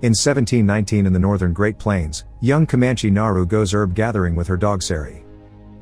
In 1719 in the northern Great Plains, young Comanche Naru goes herb gathering with her dog Sari.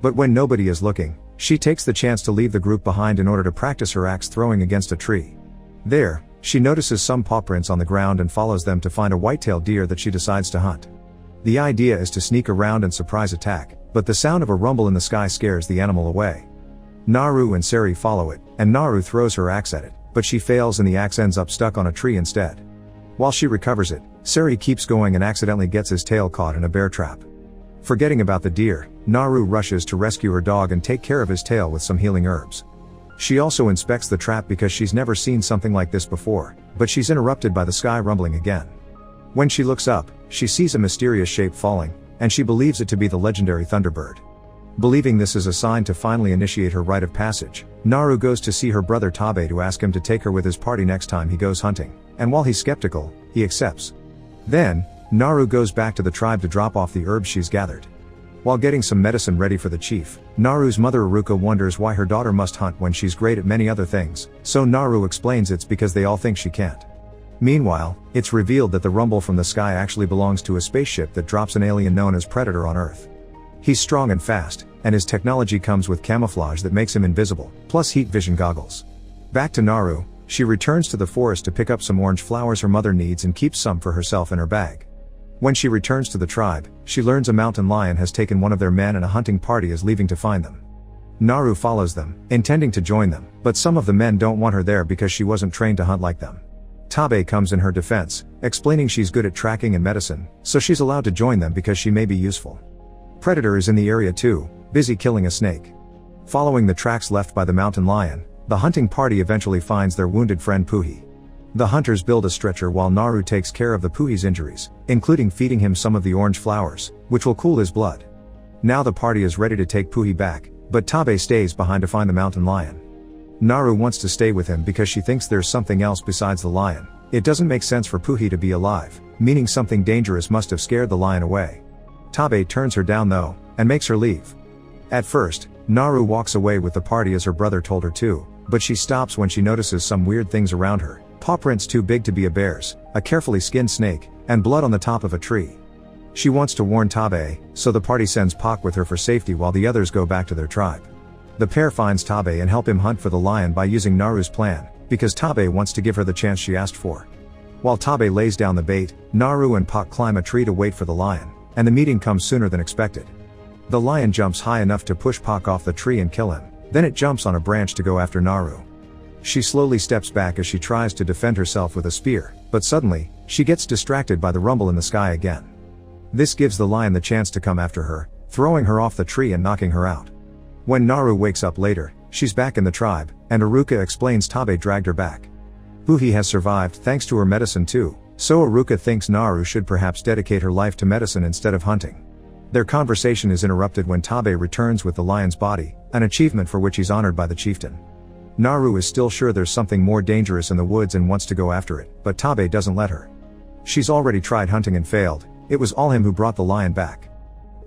But when nobody is looking, she takes the chance to leave the group behind in order to practice her axe throwing against a tree. There, she notices some paw prints on the ground and follows them to find a white-tailed deer that she decides to hunt. The idea is to sneak around and surprise attack, but the sound of a rumble in the sky scares the animal away. Naru and Sari follow it, and Naru throws her axe at it, but she fails and the axe ends up stuck on a tree instead. While she recovers it, Sari keeps going and accidentally gets his tail caught in a bear trap. Forgetting about the deer, Naru rushes to rescue her dog and take care of his tail with some healing herbs. She also inspects the trap because she's never seen something like this before, but she's interrupted by the sky rumbling again. When she looks up, she sees a mysterious shape falling, and she believes it to be the legendary Thunderbird. Believing this is a sign to finally initiate her rite of passage, Naru goes to see her brother Tabe to ask him to take her with his party next time he goes hunting, and while he's skeptical, he accepts. Then, Naru goes back to the tribe to drop off the herbs she's gathered. While getting some medicine ready for the chief, Naru's mother Aruka wonders why her daughter must hunt when she's great at many other things, so Naru explains it's because they all think she can't. Meanwhile, it's revealed that the rumble from the sky actually belongs to a spaceship that drops an alien known as Predator on Earth. He's strong and fast, and his technology comes with camouflage that makes him invisible, plus heat vision goggles. Back to Naru, she returns to the forest to pick up some orange flowers her mother needs and keeps some for herself in her bag. When she returns to the tribe, she learns a mountain lion has taken one of their men and a hunting party is leaving to find them. Naru follows them, intending to join them, but some of the men don't want her there because she wasn't trained to hunt like them. Tabe comes in her defense, explaining she's good at tracking and medicine, so she's allowed to join them because she may be useful. Predator is in the area too, busy killing a snake. Following the tracks left by the mountain lion, the hunting party eventually finds their wounded friend Puhi. The hunters build a stretcher while Naru takes care of the Puhi's injuries, including feeding him some of the orange flowers, which will cool his blood. Now the party is ready to take Puhi back, but Tabe stays behind to find the mountain lion. Naru wants to stay with him because she thinks there's something else besides the lion. It doesn't make sense for Puhi to be alive, meaning something dangerous must have scared the lion away. Tabe turns her down though, and makes her leave. At first, Naru walks away with the party as her brother told her to, but she stops when she notices some weird things around her, paw prints too big to be a bear's, a carefully skinned snake, and blood on the top of a tree. She wants to warn Tabe, so the party sends Pak with her for safety while the others go back to their tribe. The pair finds Tabe and help him hunt for the lion by using Naru's plan, because Tabe wants to give her the chance she asked for. While Tabe lays down the bait, Naru and Pak climb a tree to wait for the lion, and the meeting comes sooner than expected. The lion jumps high enough to push Pak off the tree and kill him, then it jumps on a branch to go after Naru. She slowly steps back as she tries to defend herself with a spear, but suddenly, she gets distracted by the rumble in the sky again. This gives the lion the chance to come after her, throwing her off the tree and knocking her out. When Naru wakes up later, she's back in the tribe, and Aruka explains Tabe dragged her back. Puhi has survived thanks to her medicine too, so Aruka thinks Naru should perhaps dedicate her life to medicine instead of hunting. Their conversation is interrupted when Tabe returns with the lion's body, an achievement for which he's honored by the chieftain. Naru is still sure there's something more dangerous in the woods and wants to go after it, but Tabe doesn't let her. She's already tried hunting and failed, it was all him who brought the lion back.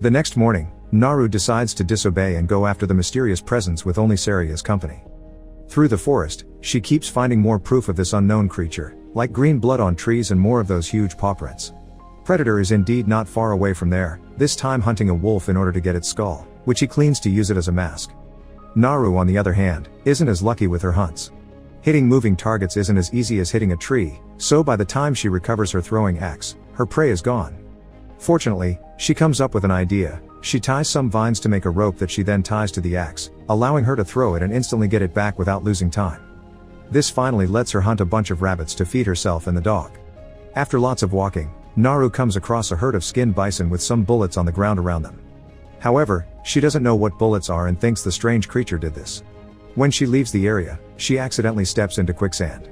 The next morning, Naru decides to disobey and go after the mysterious presence with only Sari as company. Through the forest, she keeps finding more proof of this unknown creature, like green blood on trees and more of those huge paw prints. Predator is indeed not far away from there, this time hunting a wolf in order to get its skull, which he cleans to use it as a mask. Naru on the other hand, isn't as lucky with her hunts. Hitting moving targets isn't as easy as hitting a tree, so by the time she recovers her throwing axe, her prey is gone. Fortunately, she comes up with an idea. She ties some vines to make a rope that she then ties to the axe, allowing her to throw it and instantly get it back without losing time. This finally lets her hunt a bunch of rabbits to feed herself and the dog. After lots of walking, Naru comes across a herd of skinned bison with some bullets on the ground around them. However, she doesn't know what bullets are and thinks the strange creature did this. When she leaves the area, she accidentally steps into quicksand.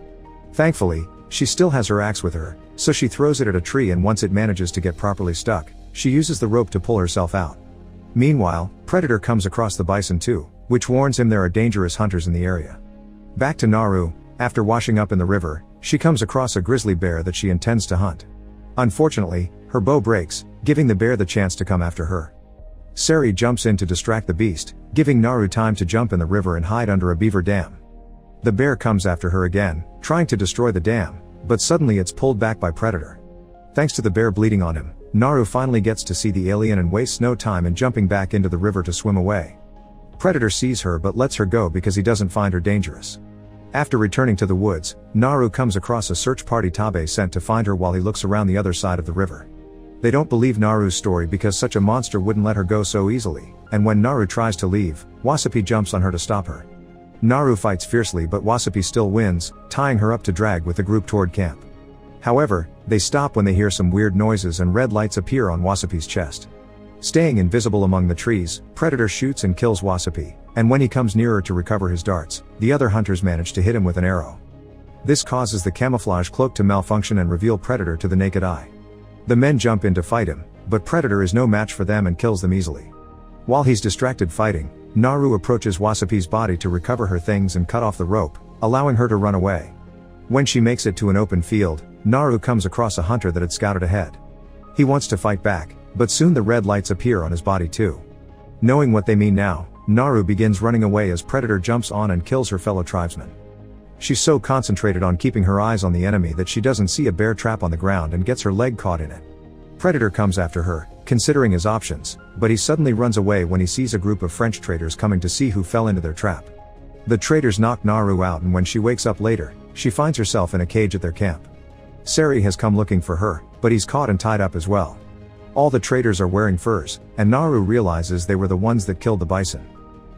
Thankfully, she still has her axe with her, so she throws it at a tree and once it manages to get properly stuck, she uses the rope to pull herself out. Meanwhile, Predator comes across the bison too, which warns him there are dangerous hunters in the area. Back to Naru, after washing up in the river, she comes across a grizzly bear that she intends to hunt. Unfortunately, her bow breaks, giving the bear the chance to come after her. Sari jumps in to distract the beast, giving Naru time to jump in the river and hide under a beaver dam. The bear comes after her again, trying to destroy the dam, but suddenly it's pulled back by Predator. Thanks to the bear bleeding on him, Naru finally gets to see the alien and wastes no time in jumping back into the river to swim away. Predator sees her but lets her go because he doesn't find her dangerous. After returning to the woods, Naru comes across a search party Taabe sent to find her while he looks around the other side of the river. They don't believe Naru's story because such a monster wouldn't let her go so easily, and when Naru tries to leave, Wasapi jumps on her to stop her. Naru fights fiercely but Wasapi still wins, tying her up to drag with the group toward camp. However, they stop when they hear some weird noises and red lights appear on Wasapi's chest. Staying invisible among the trees, Predator shoots and kills Wasapi, and when he comes nearer to recover his darts, the other hunters manage to hit him with an arrow. This causes the camouflage cloak to malfunction and reveal Predator to the naked eye. The men jump in to fight him, but Predator is no match for them and kills them easily. While he's distracted fighting, Naru approaches Wasapi's body to recover her things and cut off the rope, allowing her to run away. When she makes it to an open field, Naru comes across a hunter that had scouted ahead. He wants to fight back, but soon the red lights appear on his body too. Knowing what they mean now, Naru begins running away as Predator jumps on and kills her fellow tribesmen. She's so concentrated on keeping her eyes on the enemy that she doesn't see a bear trap on the ground and gets her leg caught in it. Predator comes after her, considering his options, but he suddenly runs away when he sees a group of French traders coming to see who fell into their trap. The traders knock Naru out and when she wakes up later, she finds herself in a cage at their camp. Sari has come looking for her, but he's caught and tied up as well. All the traders are wearing furs, and Naru realizes they were the ones that killed the bison.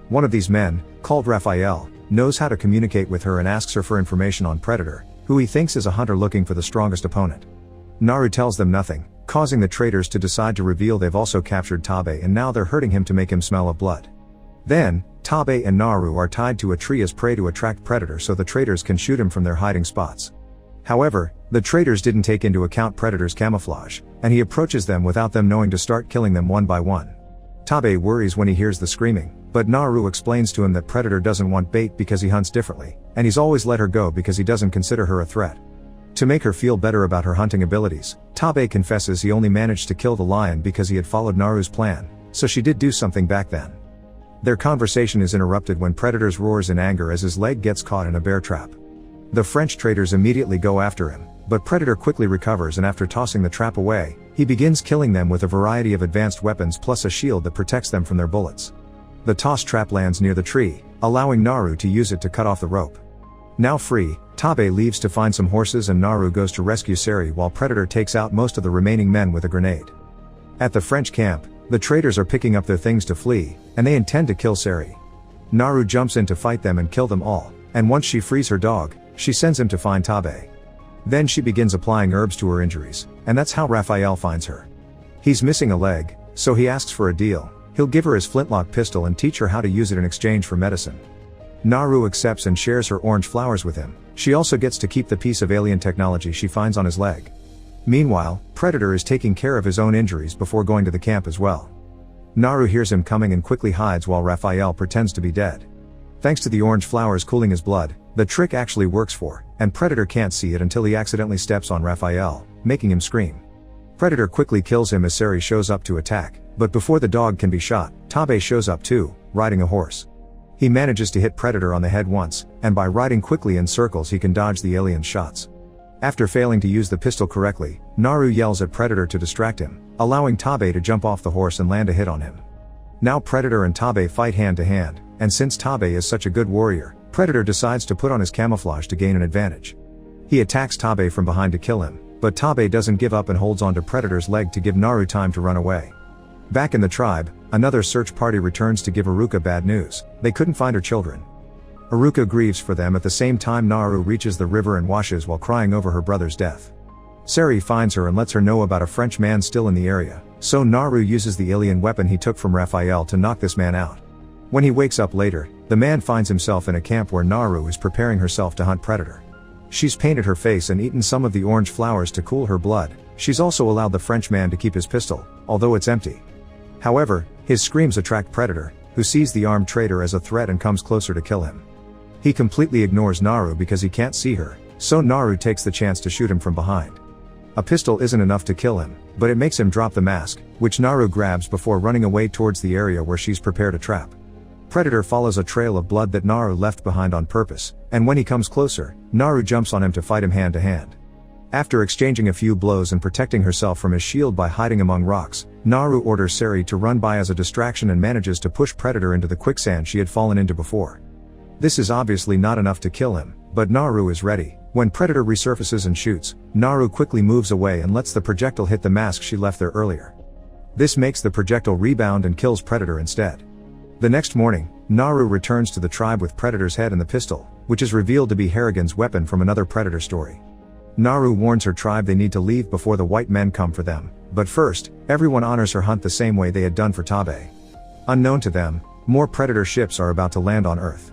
One of these men, called Raphael, knows how to communicate with her and asks her for information on Predator, who he thinks is a hunter looking for the strongest opponent. Naru tells them nothing, causing the traders to decide to reveal they've also captured Taabe and now they're hurting him to make him smell of blood. Then, Taabe and Naru are tied to a tree as prey to attract Predator so the traders can shoot him from their hiding spots. However, the traders didn't take into account Predator's camouflage, and he approaches them without them knowing to start killing them one by one. Taabe worries when he hears the screaming, but Naru explains to him that Predator doesn't want bait because he hunts differently, and he's always let her go because he doesn't consider her a threat. To make her feel better about her hunting abilities, Taabe confesses he only managed to kill the lion because he had followed Naru's plan, so she did do something back then. Their conversation is interrupted when Predator roars in anger as his leg gets caught in a bear trap. The French traders immediately go after him, but Predator quickly recovers and after tossing the trap away, he begins killing them with a variety of advanced weapons plus a shield that protects them from their bullets. The tossed trap lands near the tree, allowing Naru to use it to cut off the rope. Now free, Taabe leaves to find some horses and Naru goes to rescue Sari while Predator takes out most of the remaining men with a grenade. At the French camp, the traders are picking up their things to flee, and they intend to kill Sari. Naru jumps in to fight them and kill them all, and once she frees her dog, she sends him to find Taabe. Then she begins applying herbs to her injuries, and that's how Raphael finds her. He's missing a leg, so he asks for a deal. He'll give her his flintlock pistol and teach her how to use it in exchange for medicine. Naru accepts and shares her orange flowers with him. She also gets to keep the piece of alien technology she finds on his leg. Meanwhile, Predator is taking care of his own injuries before going to the camp as well. Naru hears him coming and quickly hides while Raphael pretends to be dead. Thanks to the orange flowers cooling his blood, the trick actually works and Predator can't see it until he accidentally steps on Raphael, making him scream. Predator quickly kills him as Sari shows up to attack, but before the dog can be shot, Taabe shows up too, riding a horse. He manages to hit Predator on the head once, and by riding quickly in circles he can dodge the alien's shots. After failing to use the pistol correctly, Naru yells at Predator to distract him, allowing Taabe to jump off the horse and land a hit on him. Now Predator and Taabe fight hand to hand, and since Taabe is such a good warrior, Predator decides to put on his camouflage to gain an advantage. He attacks Taabe from behind to kill him, but Taabe doesn't give up and holds onto Predator's leg to give Naru time to run away. Back in the tribe, another search party returns to give Aruka bad news. They couldn't find her children. Aruka grieves for them at the same time Naru reaches the river and washes while crying over her brother's death. Sari finds her and lets her know about a French man still in the area, so Naru uses the alien weapon he took from Raphael to knock this man out. When he wakes up later, the man finds himself in a camp where Naru is preparing herself to hunt Predator. She's painted her face and eaten some of the orange flowers to cool her blood. She's also allowed the French man to keep his pistol, although it's empty. However, his screams attract Predator, who sees the armed trader as a threat and comes closer to kill him. He completely ignores Naru because he can't see her, so Naru takes the chance to shoot him from behind. A pistol isn't enough to kill him, but it makes him drop the mask, which Naru grabs before running away towards the area where she's prepared a trap. Predator follows a trail of blood that Naru left behind on purpose, and when he comes closer, Naru jumps on him to fight him hand to hand. After exchanging a few blows and protecting herself from his shield by hiding among rocks, Naru orders Seri to run by as a distraction and manages to push Predator into the quicksand she had fallen into before. This is obviously not enough to kill him, but Naru is ready. When Predator resurfaces and shoots, Naru quickly moves away and lets the projectile hit the mask she left there earlier. This makes the projectile rebound and kills Predator instead. The next morning, Naru returns to the tribe with Predator's head and the pistol, which is revealed to be Harrigan's weapon from another Predator story. Naru warns her tribe they need to leave before the white men come for them, but first, everyone honors her hunt the same way they had done for Tabe. Unknown to them, more Predator ships are about to land on Earth.